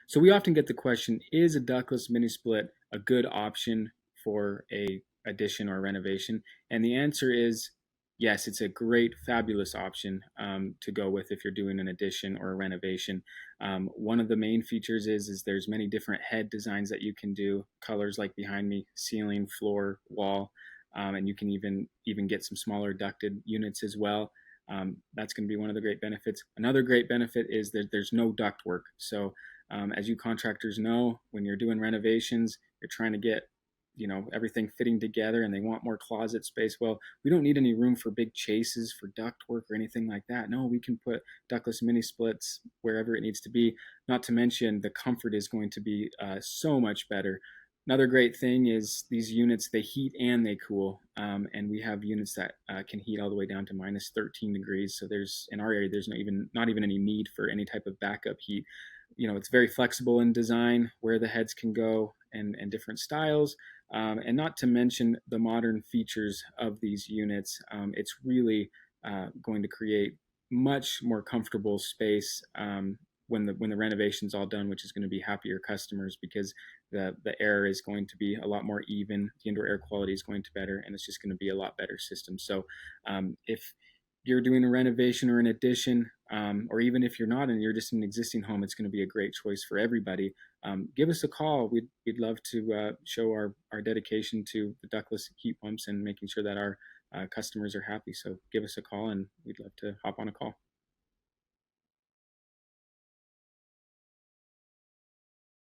So we often get the question, is a ductless mini split a good option for a addition or renovation? And the answer is yes, it's a great, fabulous option to go with if you're doing an addition or a renovation. One of the main features is there's many different head designs that you can do, colors like behind me, ceiling, floor, wall, and you can even get some smaller ducted units as well. That's going to be one of the great benefits. Another great benefit is that there's no duct work. So as you contractors know, when you're doing renovations, you're trying to get everything fitting together, and they want more closet space. Well, we don't need any room for big chases for duct work or anything like that. No, we can put ductless mini splits wherever it needs to be. Not to mention the comfort is going to be so much better. Another great thing is these units, they heat and they cool, and we have units that can heat all the way down to minus 13 degrees. So there's in our area, there's not even any need for any type of backup heat. It's very flexible in design, where the heads can go, and different styles, and not to mention the modern features of these units. It's really going to create much more comfortable space when the renovation's all done, which is going to be happier customers because the air is going to be a lot more even, the indoor air quality is going to better, and it's just going to be a lot better system. So if you're doing a renovation or an addition, or even if you're not and you're just in an existing home, it's going to be a great choice for everybody. Give us a call. We'd love to show our dedication to the ductless heat pumps and making sure that our customers are happy. So give us a call, and we'd love to hop on a call.